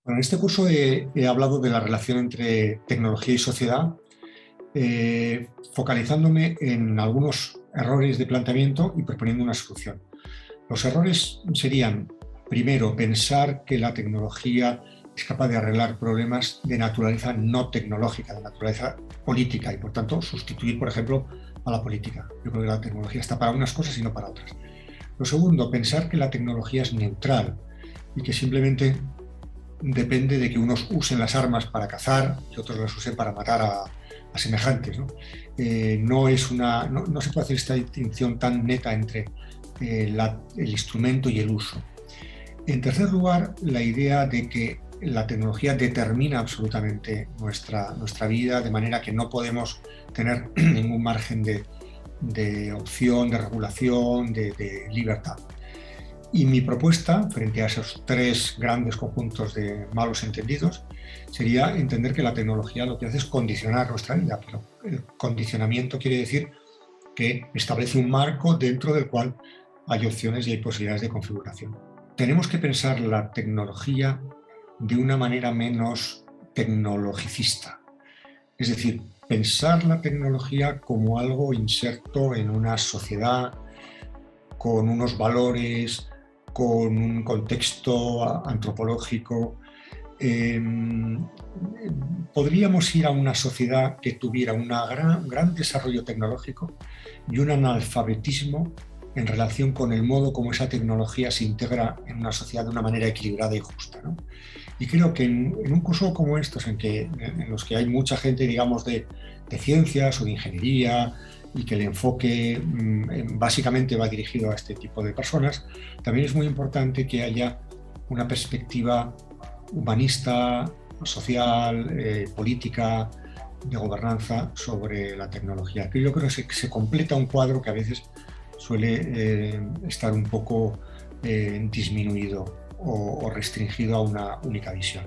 Bueno, en este curso he hablado de la relación entre tecnología y sociedad, focalizándome en algunos errores de planteamiento y proponiendo una solución. Los errores serían, primero, pensar que la tecnología es capaz de arreglar problemas de naturaleza no tecnológica, de naturaleza política, y por tanto sustituir, por ejemplo, a la política. Yo creo que la tecnología está para unas cosas y no para otras. Lo segundo, pensar que la tecnología es neutral y que simplemente depende de que unos usen las armas para cazar y otros las usen para matar a semejantes, ¿no? No se puede hacer esta distinción tan neta entre el instrumento y el uso. En tercer lugar, la idea de que la tecnología determina absolutamente nuestra vida, de manera que no podemos tener ningún margen de opción, de regulación, de libertad. Y mi propuesta, frente a esos tres grandes conjuntos de malos entendidos, sería entender que la tecnología lo que hace es condicionar nuestra vida, pero el condicionamiento quiere decir que establece un marco dentro del cual hay opciones y hay posibilidades de configuración. Tenemos que pensar la tecnología de una manera menos tecnologicista, es decir, pensar la tecnología como algo inserto en una sociedad con unos valores, con un contexto antropológico. Podríamos ir a una sociedad que tuviera un gran desarrollo tecnológico y un analfabetismo en relación con el modo como esa tecnología se integra en una sociedad de una manera equilibrada y justa, ¿no? Y creo que en un curso como estos, en los que hay mucha gente, digamos, de ciencias o de ingeniería, y que el enfoque básicamente va dirigido a este tipo de personas, también es muy importante que haya una perspectiva humanista, social, política, de gobernanza sobre la tecnología. Yo creo que se completa un cuadro que a veces suele estar un poco disminuido o restringido a una única visión.